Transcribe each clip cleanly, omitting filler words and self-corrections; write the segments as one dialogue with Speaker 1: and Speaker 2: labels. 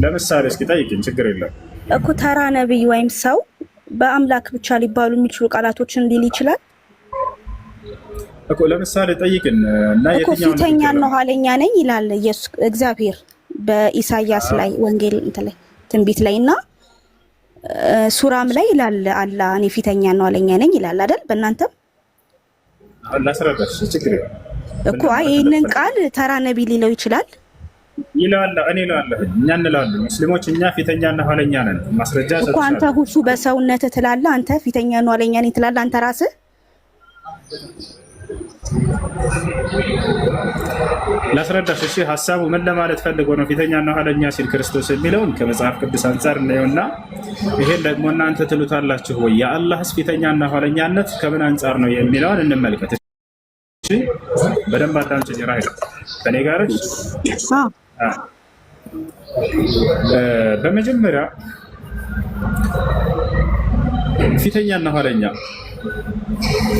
Speaker 1: ለምሳሌ እስኪ ጠይቅኝ፣ ችግር የለም
Speaker 2: እኮ ተራ ነብይ ወይም ሰው በአምላክ ብቻ ሊባሉ የሚችሉ ቃላቶችን ሊል ይችላል
Speaker 1: እኮ። ለምሳሌ ጠይቅን እና
Speaker 2: የትኛው ፊተኛና ኋለኛ ነኝ ይላል ኢየሱስ እግዚአብሔር በኢሳይያስ ላይ ወንጌል ላይ ትንቢት ላይና ሱራም ላይ ይላል አላህ እኔ ፊተኛና ኋለኛ ነኝ ይላል አይደል? በእናንተም
Speaker 1: አላስረዳሽ ችግር የለም
Speaker 2: እኮ ይሄንን ቃል ተራ ነብይ ሊለው ይችላል
Speaker 1: ይላል። እኔ እላለሁ እኛ እንላለን ሙስሊሞች እኛ ፊተኛና ኋለኛ ነን። ማስረጃ
Speaker 2: እኮ አንተ ሁሉ በሰውነት ትላለህ፣ አንተ ፊተኛና ኋለኛ ነኝ ትላለህ አንተ ራስህ።
Speaker 1: ላስረዳሽ እሺ። ሐሳቡ ምን ለማለት ፈልጎ ነው ፊተኛና ኋለኛ ሲል ክርስቶስ የሚለውን ከመጽሐፍ ቅዱስ አንፃር እናየውና ይሄን ደግሞ እናንተ ትሉታላችሁ ወይ የአላህስ ፊተኛና ኋለኛነት ከምን አንፃር ነው የሚለውን እንመልከት። እሺ በደንብ አዳምጪኝ ራሂል ከኔ ጋር በመጀመሪያ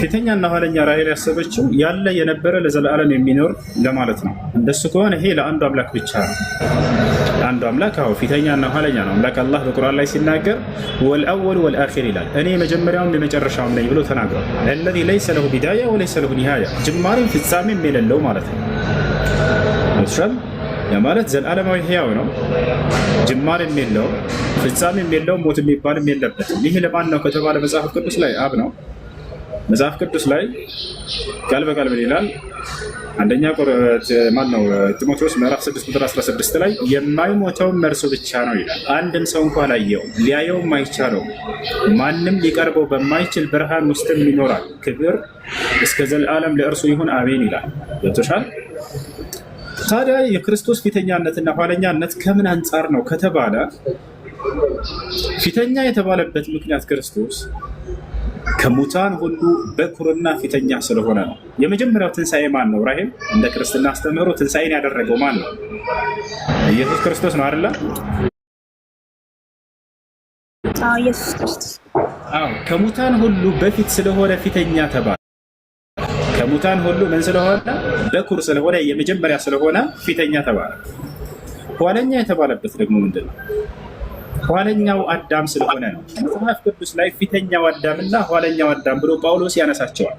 Speaker 1: ፊተኛና ኋለኛ ራሂል ያሰበችው ያለ የነበረ ለዘላለም የሚኖር ለማለት ነው። እንደሱ ከሆነ ይሄ ለአንዱ አምላክ ብቻ ነው። አንዱ አምላክ አዎ ፊተኛና ኋለኛ ነው። አምላክ አላህ በቁርአን ላይ ሲናገር ወልአወል ወልአኺር ይላል። እኔ የመጀመሪያውም የመጨረሻውም ነኝ ብሎ ተናግሯል። الذي ليس له بداية وليس له نهاية ጅማሬም ፍጻሜም የሌለው ማለት ነው። ያ ማለት ዘላለማዊ ህያው ነው። ጅማሬም የለው ፍጻሜም የለው ሞት የሚባልም የለበትም። ይሄ ለማን ነው ከተባለ መጽሐፍ ቅዱስ ላይ አብ ነው። መጽሐፍ ቅዱስ ላይ ቃል በቃል ምን ይላል? አንደኛ ጢሞቴዎስ ምዕራፍ 6 ቁጥር 16 ላይ የማይሞተውም እርሱ ብቻ ነው ይላል። አንድም ሰው እንኳን ላየው ሊያየውም አይቻለው ማንም ሊቀርበው በማይችል ብርሃን ውስጥም ይኖራል። ክብር እስከ ዘላለም ለእርሱ ይሁን አሜን ይላል። ገብቶሻል? ታዲያ የክርስቶስ ፊተኛነትና ኋለኛነት ከምን አንጻር ነው ከተባለ ፊተኛ የተባለበት ምክንያት ክርስቶስ ከሙታን ሁሉ በኩርና ፊተኛ ስለሆነ ነው። የመጀመሪያው ትንሣኤ ማን ነው? ራሂም እንደ ክርስትና አስተምህሮ ትንሣኤን ያደረገው ማን ነው? ኢየሱስ ክርስቶስ ነው አይደለ?
Speaker 2: ኢየሱስ ክርስቶስ
Speaker 1: ከሙታን ሁሉ በፊት ስለሆነ ፊተኛ ተባለ። ከሙታን ሁሉ ምን ስለሆነ? በኩር ስለሆነ የመጀመሪያ ስለሆነ ፊተኛ ተባለ። ኋለኛ የተባለበት ደግሞ ምንድን ነው? ኋለኛው አዳም ስለሆነ ነው። መጽሐፍ ቅዱስ ላይ ፊተኛው አዳምና ኋለኛው አዳም ብሎ ጳውሎስ ያነሳቸዋል።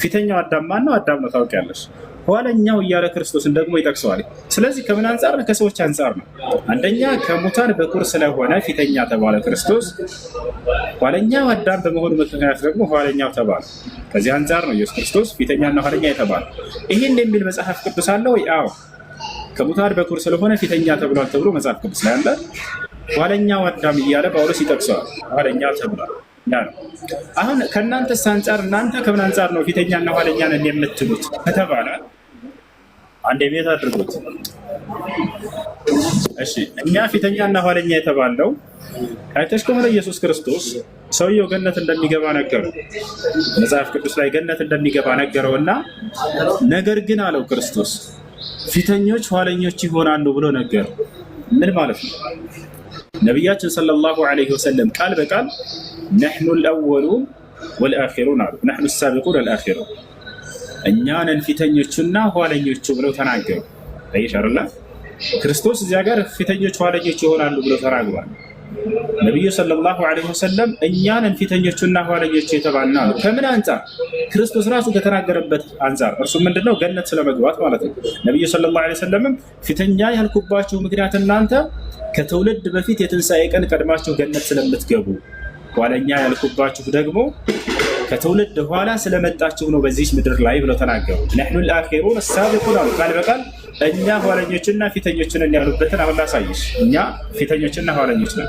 Speaker 1: ፊተኛው አዳም ማን ነው? አዳም ነው፣ ታውቂያለሽ። ኋለኛው እያለ ክርስቶስን ደግሞ ይጠቅሰዋል። ስለዚህ ከምን አንጻር ነው? ከሰዎች አንጻር ነው። አንደኛ ከሙታን በኩር ስለሆነ ፊተኛ ተባለ ክርስቶስ። ኋለኛው አዳም በመሆኑ ምክንያት ደግሞ ኋለኛው ተባለ። ከዚህ አንጻር ነው ኢየሱስ ክርስቶስ ፊተኛና ኋለኛ የተባለ። ይህን የሚል መጽሐፍ ቅዱስ አለ ወይ? አዎ። ከሙታን በኩር ስለሆነ ፊተኛ ተብሏል ተብሎ መጽሐፍ ቅዱስ ላይ አለ። ኋለኛው አዳም እያለ ጳውሎስ ይጠቅሰዋል። ኋለኛ ተብሏል። አሁን ከእናንተስ አንጻር እናንተ ከምን አንጻር ነው ፊተኛና ኋለኛ ነን የምትሉት ከተባለ አንድ ቤት አድርጉት። እሺ እኛ ፊተኛና ኋለኛ የተባለው አይተሽ ከሆነ ኢየሱስ ክርስቶስ ሰውየው ገነት እንደሚገባ ነገረው። መጽሐፍ ቅዱስ ላይ ገነት እንደሚገባ ነገረውና ነገር ግን አለው ክርስቶስ ፊተኞች ኋለኞች ይሆናሉ ብሎ ነገረው። ምን ማለት ነው? ነቢያችን ሰለላሁ ዐለይሂ ወሰለም ቃል በቃል ነሕኑ አልአወሉን ወልአኺሩን አሉ። ነሕኑ አሳቢቁን ወልአኺሩን እኛ ነን ፊተኞቹና ኋለኞቹ ብለው ተናገሩ። አይሻርላ ክርስቶስ እዚያ ጋር ፊተኞች ኋለኞች ይሆናሉ ብለው ተናግሯል። ነቢዩ ሰለላሁ ዐለይሂ ወሰለም እኛ ነን ፊተኞቹና ኋለኞቹ የተባልና ነው። ከምን አንጻር? ክርስቶስ ራሱ ከተናገረበት አንጻር። እርሱ ምንድነው? ገነት ስለመግባት ማለት ነው። ነቢዩ ሰለላሁ ዐለይሂ ወሰለም ፊተኛ ያልኩባችሁ ምክንያት እናንተ ከትውልድ በፊት የትንሣኤ ቀን ቀድማችሁ ገነት ስለምትገቡ፣ ኋለኛ ያልኩባችሁ ደግሞ ከትውልድ ኋላ ስለመጣችሁ ነው በዚህ ምድር ላይ ብለው ተናገሩ። ነሕኑ አልአኺሩን አሳቢቁን አሉ። ቃል በቃል እኛ ኋለኞችና ፊተኞች ነን ያሉበትን አሁን ላሳይሽ። እኛ ፊተኞችና ኋለኞች ነን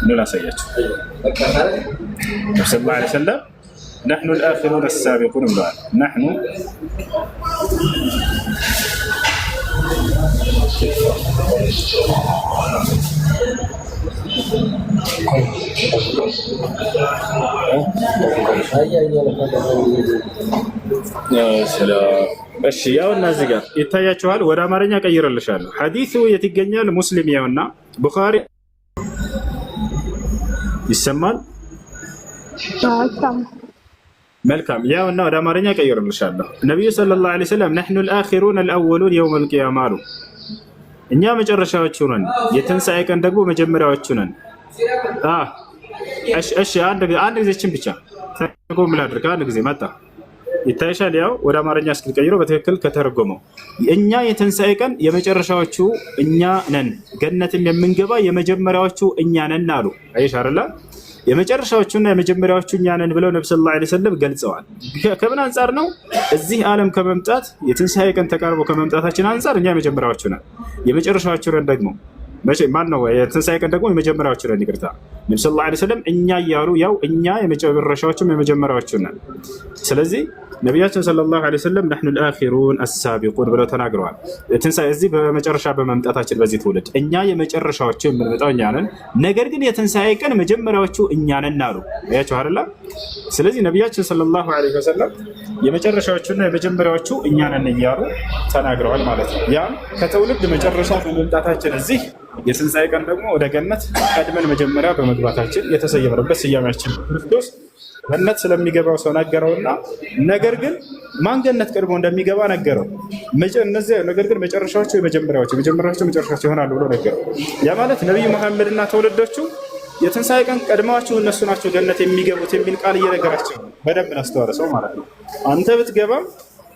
Speaker 1: ነው ላሳያችሁ። ነብዩ ሰለላሁ ዐለይሂ ወሰለም ነሕኑ አልአኺሩን አሳቢቁን ብለዋል። ነሕኑ እሺ ያውና እዚህ ጋር ይታያችኋል። ወደ አማርኛ ቀይረልሻለሁ። ሐዲሱ የት ይገኛል? ሙስሊም ያውና ቡኻሪ ይሰማል። መልካም ያውና ወደ አማርኛ ቀይረልሻለሁ። ነብዩ ሰለላሁ ዐለይሂ ወሰለም ነሕኑ አልአኺሩን አልአወሉን የውመል ቂያማ አሉ። እኛ መጨረሻዎቹ ነን፣ የትንሣኤ ቀን ደግሞ መጀመሪያዎቹ ነን። እሺ አንድ ጊዜችን ብቻ ተርጎም ላድርግ። አንድ ጊዜ መጣ ይታይሻል። ያው ወደ አማርኛ እስክንቀይረው በትክክል ከተረጎመው እኛ የትንሣኤ ቀን የመጨረሻዎቹ እኛ ነን፣ ገነትም የምንገባ የመጀመሪያዎቹ እኛ ነን አሉ። አይሽ አይደለ? የመጨረሻዎቹና የመጀመሪያዎቹ እኛ ነን ብለው ነብዩ ሰለላሁ ዐለይሂ ወሰለም ገልጸዋል። ከምን አንጻር ነው? እዚህ ዓለም ከመምጣት የትንሣኤ ቀን ተቃርቦ ከመምጣታችን አንጻር እኛ የመጀመሪያዎቹ ነን። የመጨረሻዎቹ ነን ደግሞ ማን ነው? የትንሣኤ ቀን ደግሞ የመጀመሪያዎቹ ነን። ይቅርታ ነብዩ ሰለላሁ ዐለይሂ ወሰለም እኛ እያሉ ያው እኛ የመጨረሻዎቹም የመጀመሪያዎቹ ነን። ስለዚህ ነቢያችን ሰለላሁ ዐለይሂ ወሰለም ነሕኑ አልአኺሩን አሳቢቁን ብለው ተናግረዋል። ትንሣኤ እዚህ በመጨረሻ በመምጣታችን በዚህ ትውልድ እኛ የመጨረሻዎቹ የምንመጣው እኛ ነን፣ ነገር ግን የትንሣኤ ቀን መጀመሪያዎቹ እኛ ነን አሉ። ያቸው አይደለ? ስለዚህ ነቢያችን ሰለላሁ ዐለይሂ ወሰለም የመጨረሻዎቹና የመጀመሪያዎቹ እኛ ነን እያሉ ተናግረዋል ማለት ነው። ያም ከትውልድ መጨረሻ በመምጣታችን እዚህ የትንሣኤ ቀን ደግሞ ወደ ገነት ቀድመን መጀመሪያ በመግባታችን የተሰየመበት ስያሜያችን ክርስቶስ ገነት ስለሚገባው ሰው ነገረውና ነገር ግን ማን ገነት ቀድሞ እንደሚገባ ነገረው። ነገር ግን መጨረሻዎቹ የመጀመሪያዎቹ መጨረሻዎቹ ይሆናሉ ብሎ ነገረው። ያ ማለት ነቢዩ መሐመድና ተወለዶቹ የትንሣኤ ቀን ቀድመዋቸው እነሱ ናቸው ገነት የሚገቡት የሚል ቃል እየነገራቸው በደንብ አስተዋለ ሰው ማለት ነው። አንተ ብትገባም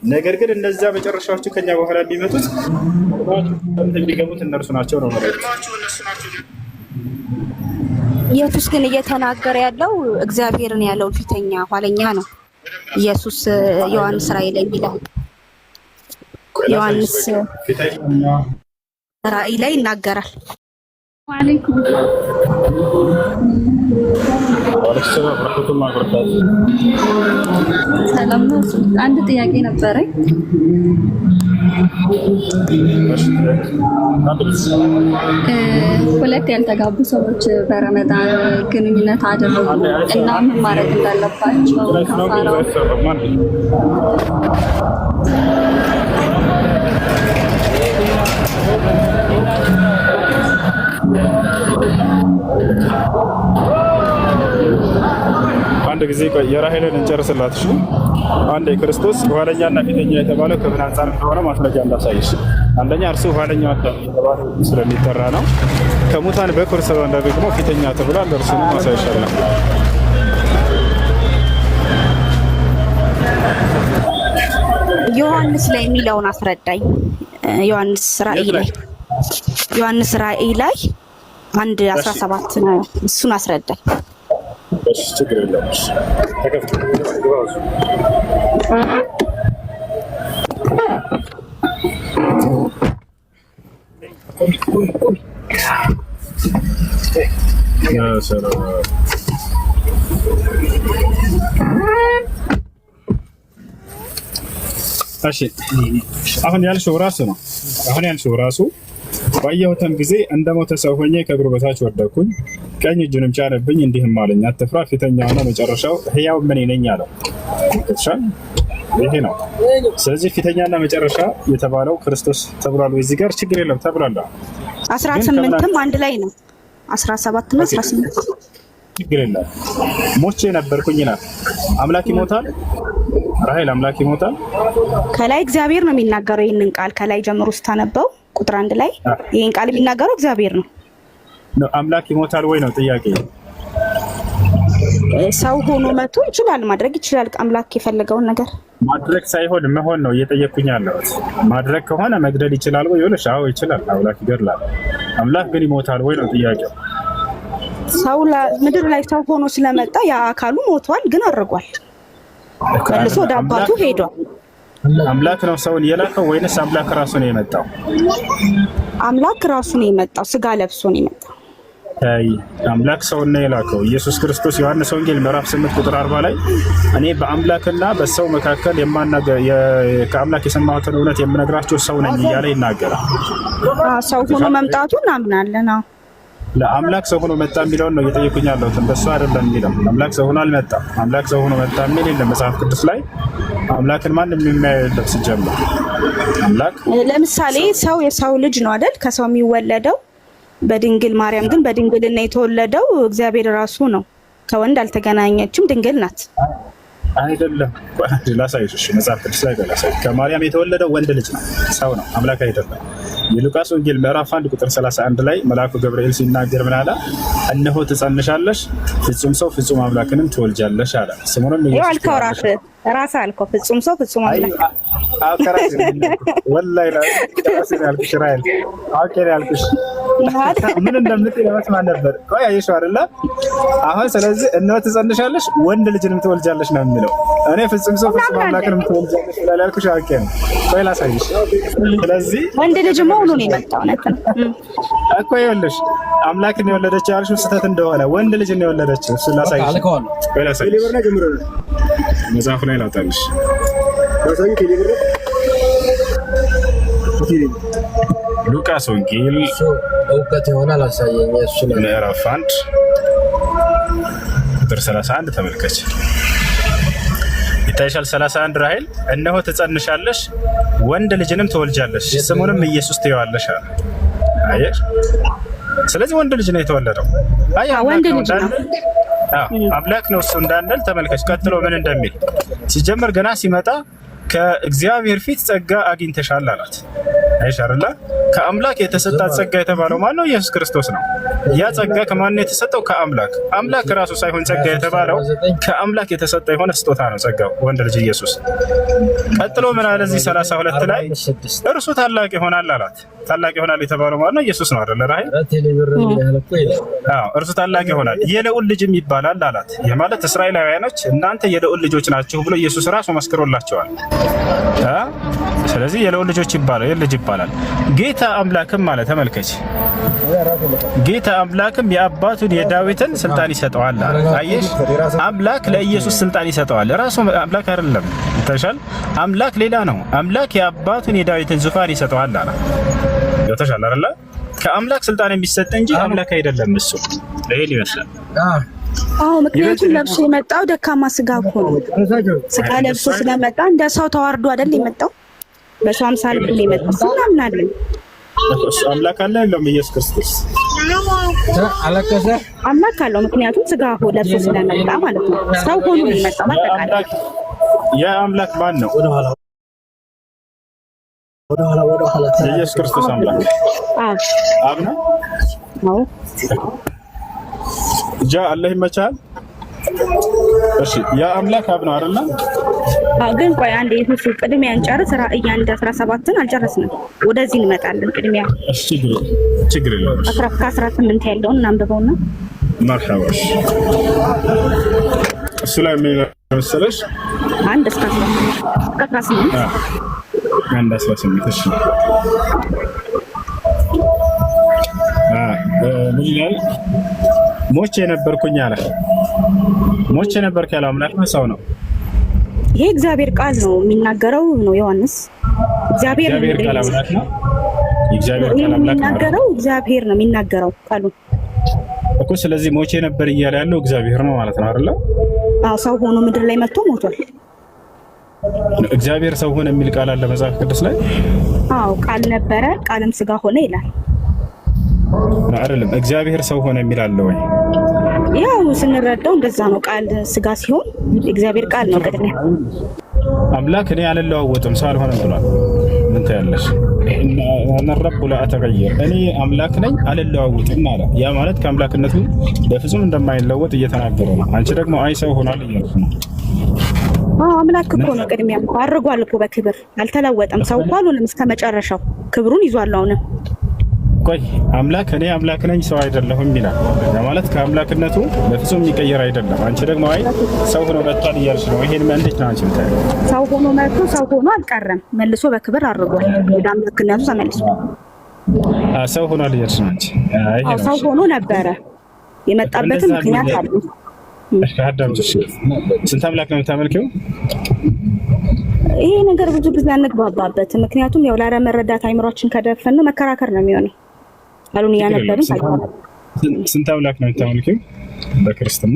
Speaker 1: ነገር ግን እነዛ መጨረሻዎቹ ከኛ በኋላ የሚመጡት የሚገቡት እነርሱ ናቸው ነው ማለት ነው።
Speaker 2: ኢየሱስ ግን እየተናገረ ያለው እግዚአብሔርን ያለው ፊተኛ ኋለኛ ነው። ኢየሱስ ዮሐንስ ራእይ ላይ የሚለው ዮሐንስ ራእይ ላይ ይናገራል።
Speaker 3: ወአለይኩም ሰላም ነው። አንድ ጥያቄ ነበረኝ። ሁለት ያልተጋቡ ሰዎች በረመዳን ግንኙነት አደረጉ እና ምን ማድረግ እንዳለባቸው ከፋራው
Speaker 1: አንድ ጊዜ የራሔልን እንጨርስላት። እሺ አንድ ክርስቶስ ኋለኛና ፊተኛ የተባለው ከምን አንጻር እንደሆነ ማስረጃ እንዳሳይሽ። አንደኛ እርሱ ኋለኛው አዳም የተባለው ስለሚጠራ ነው። ከሙታን በኩር ስለሆነ ደግሞ ፊተኛ ተብሏል። እርሱንም ማሳይሻለሁ።
Speaker 2: ዮሐንስ ላይ የሚለውን አስረዳኝ። ዮሐንስ ራእይ ላይ 1:17 ነው። እሱን አስረዳኝ።
Speaker 1: እሺ ችግር የለውም። ተከፍቶ እሺ አሁን ያልሽው ራሱ ባየሁትም ጊዜ እንደሞተ ሰው ሆኜ ከእግሩ በታች ወደቅኩኝ። ቀኝ እጁንም ጫነብኝ፣ እንዲህም አለኝ፣ አትፍራ፣ ፊተኛውና መጨረሻው ሕያው እኔ ነኝ አለው። ይሄ ነው። ስለዚህ ፊተኛና መጨረሻ የተባለው ክርስቶስ ተብሏል። እዚህ ጋር ችግር የለም ተብሏል።
Speaker 2: 18ም አንድ ላይ ነው። 17 እና 18
Speaker 1: ችግር የለም። ሞቼ ነበርኩኝ ይላል። አምላክ ይሞታል? ራሔል አምላክ ይሞታል?
Speaker 2: ከላይ እግዚአብሔር ነው የሚናገረው። ይህንን ቃል ከላይ ጀምሮ ስታነበው ቁጥር 1 ላይ ይህን ቃል የሚናገረው እግዚአብሔር ነው።
Speaker 1: አምላክ ይሞታል ወይ ነው ጥያቄ።
Speaker 2: ሰው ሆኖ መቶ ይችላል፣ ማድረግ ይችላል። አምላክ የፈለገውን ነገር
Speaker 1: ማድረግ ሳይሆን መሆን ነው እየጠየቅኩኝ ያለሁት። ማድረግ ከሆነ መግደል ይችላል ወይ ይኸውልሽ፣ አዎ ይችላል። አምላክ ይገድላል። አምላክ ግን ይሞታል ወይ ነው ጥያቄው።
Speaker 2: ሰው ምድር ላይ ሰው ሆኖ ስለመጣ ያ አካሉ ሞቷል፣ ግን አድርጓል። መልሶ ወደ አባቱ ሄዷል።
Speaker 1: አምላክ ነው ሰውን የላከው ወይንስ አምላክ ራሱ ነው የመጣው?
Speaker 2: አምላክ ራሱ ነው የመጣው፣ ስጋ ለብሶ ነው የመጣው።
Speaker 1: አምላክ ሰውን ነው የላከው። ኢየሱስ ክርስቶስ ዮሐንስ ወንጌል ምዕራፍ 8 ቁጥር 40 ላይ እኔ በአምላክና በሰው መካከል ከአምላክ የሰማሁትን እውነት የምነግራቸው ሰው ነኝ እያለ ይናገራል።
Speaker 2: ሰው ሆኖ መምጣቱን እናምናለን።
Speaker 1: ለአምላክ ሰው ሆኖ መጣ የሚለውን ነው እየጠየቁኝ ያለሁት። እንደሱ አይደለም የሚለው አምላክ ሰው ሆኖ አልመጣም። አምላክ ሰው ሆኖ መጣ የሚል የለም መጽሐፍ ቅዱስ ላይ። አምላክን ማንም የሚያየው የለም ሲጀምር። አምላክ
Speaker 2: ለምሳሌ ሰው የሰው ልጅ ነው አይደል? ከሰው የሚወለደው በድንግል ማርያም ግን በድንግልና የተወለደው እግዚአብሔር ራሱ ነው። ከወንድ አልተገናኘችም፣ ድንግል ናት።
Speaker 1: አይደለም ላሳይሽ። መጽሐፍ ቅዱስ ላይ ላሳይሽ። ከማርያም የተወለደው ወንድ ልጅ ነው፣ ሰው ነው፣ አምላክ አይደለም። የሉቃስ ወንጌል ምዕራፍ 1 ቁጥር 31 ላይ መልአኩ ገብርኤል ሲናገር ምን አለ? እነሆ ትጸንሻለሽ፣ ፍጹም ሰው ፍጹም አምላክንም ትወልጃለሽ አለ። ስሙንም ኢየሱስ
Speaker 2: ራስህ አልከው። ፍጹም ሰው ፍጹም አምላክ
Speaker 1: ወላሂ ያልኩሽ ራይል አውቄ ያልኩሽ ምን እንደምትል ለመስማት ነበር። ቆይ አየሽው አይደለ? አሁን ስለዚህ እነሆ ትጸንሻለሽ ወንድ ልጅንም ትወልጃለሽ ነው የሚለው። እኔ ፍጹም ሰው ፍጹም አምላክንም ትወልጃለሽ ያልኩሽ አውቄ ነው። ቆይ ላሳይሽ። ስለዚህ
Speaker 2: ወንድ ልጅ መሆኑን የመጣው ነገር
Speaker 1: እኮ ይኸውልሽ፣ አምላክን የወለደችው ያልሽው ስህተት እንደሆነ ወንድ ልጅን የወለደችው እሱ ላሳይሽ። ቆይ ላሳይሽ። መጽሐፉ ላይ ላውጣልሽ። ሉቃስ ወንጌል
Speaker 4: እውቀት ይሆናል አሳየኝ። እሱ
Speaker 1: ምዕራፍ 1 ቁጥር 31 ተመልከች። ይታይሻል? 31 ራሔል እነሆ ትጸንሻለሽ ወንድ ልጅንም ትወልጃለሽ ስሙንም ኢየሱስ ትይዋለሽ አለ። አየሽ? ስለዚህ ወንድ ልጅ ነው የተወለደው። አይ ወንድ ልጅ ነው፣ አምላክ ነው እሱ እንዳንል ተመልከች። ቀጥሎ ምን እንደሚል ሲጀመር ገና ሲመጣ ከእግዚአብሔር ፊት ጸጋ አግኝተሻል አላት። አይሽ አይደለ? ከአምላክ የተሰጣት ጸጋ የተባለው ማን ነው? ኢየሱስ ክርስቶስ ነው። ያ ጸጋ ከማን ነው የተሰጠው? ከአምላክ። አምላክ ራሱ ሳይሆን ጸጋ የተባለው ከአምላክ የተሰጠ የሆነ ስጦታ ነው ጸጋው፣ ወንድ ልጅ ኢየሱስ። ቀጥሎ ምን አለ እዚህ 32 ላይ እርሱ ታላቅ ይሆናል አላት። ታላቅ ይሆናል የተባለው ማን ነው? ኢየሱስ ነው አይደለ? ራሔል እርሱ ታላቅ ይሆናል የልዑል ልጅም ይባላል አላት። ይህ ማለት እስራኤላውያኖች እናንተ የልዑል ልጆች ናችሁ ብሎ ኢየሱስ ራሱ መስክሮላቸዋል። ስለዚህ የልዑል ልጆች ይባላል፣ ልጅ ይባላል። ጌታ አምላክም ማለት ተመልከች፣ ጌታ አምላክም የአባቱን የዳዊትን ስልጣን ይሰጠዋል አለ። አየሽ? አምላክ ለኢየሱስ ስልጣን ይሰጠዋል። ራሱ አምላክ አይደለም። ተሻል አምላክ ሌላ ነው። አምላክ የአባቱን የዳዊትን ዙፋን ይሰጠዋል አለ። ተሻል አይደለ? ከአምላክ ስልጣን የሚሰጥ እንጂ አምላክ አይደለም እሱ። ይሄን ይመስላል።
Speaker 2: ምክንያቱም ለብሶ የመጣው ደካማ ስጋ እኮ ነው። ስጋ ለብሶ ስለመጣ እንደ ሰው ተዋርዶ አይደል የመጣው? በሰው አምሳል ነው የመጣው። እናምናለን።
Speaker 1: እሱ አምላክ አለ የለውም? ኢየሱስ ክርስቶስ
Speaker 2: አምላክ አለው። ምክንያቱም ስጋ ለብሶ ስለመጣ ማለት ነው። ሰው ሆኖ ነው የመጣው። ማለት
Speaker 1: ያ አምላክ ማን ነው? ኢየሱስ ክርስቶስ አምላክ አብ ነው። ጃ አላህ ይመቻል። እሺ ያ አምላክ አብ ነው አይደል?
Speaker 2: ግን ቆይ አንዴ እሱ ቅድሚያ እንጨርስ። ራእይ 1:17 አልጨረስንም። ወደዚህ እንመጣለን። ቅድሚያ
Speaker 1: እሺ ችግር የለውም።
Speaker 2: 18 ያለውን እናንብበውና
Speaker 1: መርሐባሽ። እሱ ላይ ምን መሰለሽ 1:18 1:18 እሺ ምን ይላል? ሞቼ ነበርኩኝ አለ። ሞቼ ነበርኩ ያለው አምላክ ነው ሰው ነው?
Speaker 2: ይሄ እግዚአብሔር ቃል ነው የሚናገረው ነው ዮሐንስ። እግዚአብሔር
Speaker 1: ቃል አምላክ ነው። እግዚአብሔር ቃል አምላክ ነው የሚናገረው።
Speaker 2: እግዚአብሔር ነው የሚናገረው ቃሉ
Speaker 1: እኮ። ስለዚህ ሞቼ ነበር እያለ ያለው እግዚአብሔር ነው ማለት ነው አይደል?
Speaker 2: አዎ ሰው ሆኖ ምድር ላይ መጥቶ ሞቷል።
Speaker 1: እግዚአብሔር ሰው ሆነ የሚል ቃል አለ መጽሐፍ ቅዱስ ላይ?
Speaker 2: አዎ ቃል ነበረ ቃልም ስጋ ሆነ ይላል።
Speaker 1: አይደለም እግዚአብሔር ሰው ሆነ የሚል አለ ወይ?
Speaker 2: ያው ስንረዳው እንደዛ ነው። ቃል ስጋ ሲሆን እግዚአብሔር ቃል ነው። ቅድሚያ
Speaker 1: አምላክ እኔ አልለዋወጥም ሰው አልሆነም ብሏል። ምን ታያለሽ? እነ ረቡ ላ አተገየር እኔ አምላክ ነኝ አልለዋወጥም አለ። ያ ማለት ከአምላክነቱ በፍጹም እንደማይለወጥ እየተናገረ ነው። አንቺ ደግሞ አይ ሰው ሆኗል እያልሽ ነው።
Speaker 2: አምላክ እኮ ነው። ቅድሚያ እኮ አድርጓል እኮ በክብር አልተለወጠም። ሰው እኮ አልሆነም እስከ መጨረሻው ክብሩን ይዟል። አሁንም
Speaker 1: ቆይ አምላክ እኔ አምላክ ነኝ ሰው አይደለሁም ይላል። ማለት ከአምላክነቱ በፍጹም የሚቀየር አይደለም። አንቺ ደግሞ አይ ሰው ሆኖ መጥቷል እያልሽ ነው። ይሄን እንዴት ነው አንቺ የምታየው?
Speaker 2: ሰው ሆኖ መጥቶ ሰው ሆኖ አልቀረም፣ መልሶ በክብር አድርጓል። ወደ አምላክነቱ ተመልሶ
Speaker 1: ሰው ሆኗል እያልሽ ነው አንቺ?
Speaker 2: አይ ሰው ሆኖ ነበረ። የመጣበትም ምክንያት አለ።
Speaker 1: እሺ አዳምጪ። ስንት አምላክ ነው የምታመልኪው?
Speaker 2: ይሄ ነገር ብዙ ጊዜ አንግባባበት። ምክንያቱም ያው ላለመረዳት አይምሮአችን ከደፈን መከራከር ነው የሚሆነው። አሉን ያነበሩን ታውቃለህ።
Speaker 1: ስንት አምላክ ነው የምታመልኪው በክርስትና?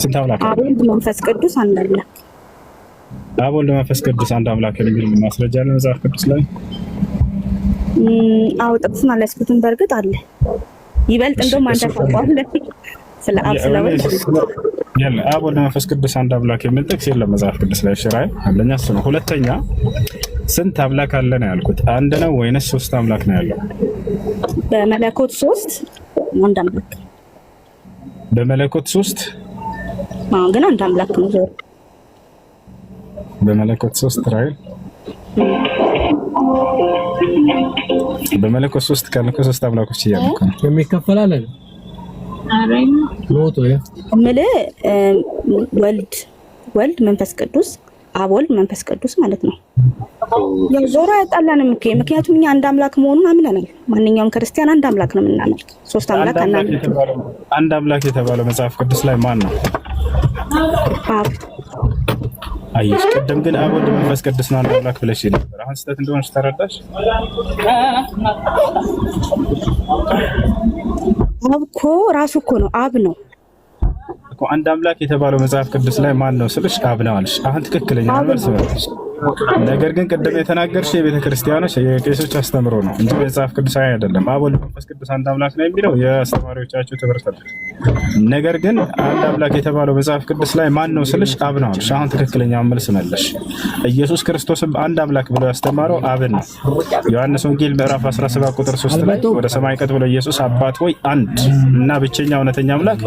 Speaker 1: ስንት አምላክ ነው?
Speaker 2: አብ ወልድ መንፈስ ቅዱስ አንድ አምላክ።
Speaker 1: አብ ወልድ መንፈስ ቅዱስ አንድ አምላክ የሚል ማስረጃ አለ መጽሐፍ ቅዱስ ላይ?
Speaker 2: አዎ ጥቅሱን አላስኩትም። በእርግጥ አለ። ይበልጥ እንደውም አንተ ታውቀዋለህ። ስለ አብ ስለ ወልድ
Speaker 1: ያለ አብ ወልድ መንፈስ ቅዱስ አንድ አምላክ የሚል ጥቅስ የለም መጽሐፍ ቅዱስ ላይ። ሽራይ አንደኛ እሱ ነው። ሁለተኛ ስንት አምላክ አለ ነው ያልኩት? አንድ ነው ወይንስ ሶስት አምላክ ነው ያለው?
Speaker 2: በመለኮት ሶስት አንድ አምላክ።
Speaker 1: በመለኮት ሶስት
Speaker 2: ግን አንድ አምላክ ነው። ዞር
Speaker 1: በመለኮት ሶስት ራይል በመለኮት ሶስት ካልኩ ሶስት አምላኮች እያልኩ ነው።
Speaker 4: የሚከፈላለን ሎቶ
Speaker 2: ወልድ መንፈስ ቅዱስ አብ ወልድ መንፈስ ቅዱስ ማለት ነው። ያው ዞራ ያጣላንም እኮ ምክንያቱም እኛ አንድ አምላክ መሆኑን አምነናል። ማንኛውም ክርስቲያን አንድ አምላክ ነው የምናመልክ። ሶስት አምላክ አናመልክም።
Speaker 1: አንድ አምላክ የተባለው መጽሐፍ ቅዱስ ላይ ማን ነው?
Speaker 2: አብ።
Speaker 1: አየሽ፣ ቅድም ግን አብ ወልድ መንፈስ ቅዱስ ነው አንድ አምላክ ብለሽ ነበር። አሁን ስህተት እንደሆነች ተረዳሽ?
Speaker 2: አብ እኮ ራሱ እኮ ነው አብ ነው
Speaker 1: እኮ። አንድ አምላክ የተባለው መጽሐፍ ቅዱስ ላይ ማን ነው ስልሽ አብ ነው አልሽ። አሁን ትክክለኛ መልስ ነው። ነገር ግን ቅድም የተናገርሽ የቤተ ክርስቲያኖች የቄሶች አስተምሮ ነው እንጂ መጽሐፍ ቅዱሳዊ አይደለም። አብ ወልድ መንፈስ ቅዱስ አንድ አምላክ ነው የሚለው የአስተማሪዎቻቸው ትምህርት ነው። ነገር ግን አንድ አምላክ የተባለው መጽሐፍ ቅዱስ ላይ ማን ነው ስልሽ አብ ነው አልሽ። አሁን ትክክለኛውን መልስ መለሽ። ኢየሱስ ክርስቶስም አንድ አምላክ ብሎ ያስተማረው አብን ነው። ዮሐንስ ወንጌል ምዕራፍ 17 ቁጥር 3 ላይ ወደ ሰማይ ቀጥ ብሎ ኢየሱስ አባት ሆይ አንድ እና ብቸኛ እውነተኛ አምላክ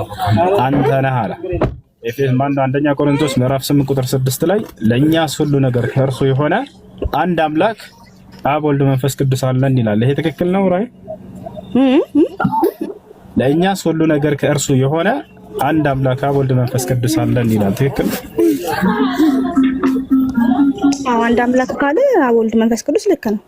Speaker 1: አንተ ነህ አለ። አንደኛ ቆሮንቶስ ምዕራፍ 8 ቁጥር 6 ላይ ለእኛስ ሁሉ ነገር ከእርሱ የሆነ አንድ አምላክ አብ ወልድ መንፈስ ቅዱስ አለን ይላል። ይሄ ትክክል ነው ራይ? ለእኛስ ሁሉ ነገር ከእርሱ የሆነ አንድ አምላክ አብ ወልድ መንፈስ ቅዱስ አለን ይላል። ትክክል?
Speaker 2: አንድ አምላክ ካለ አብ ወልድ መንፈስ ቅዱስ ልክ ነው።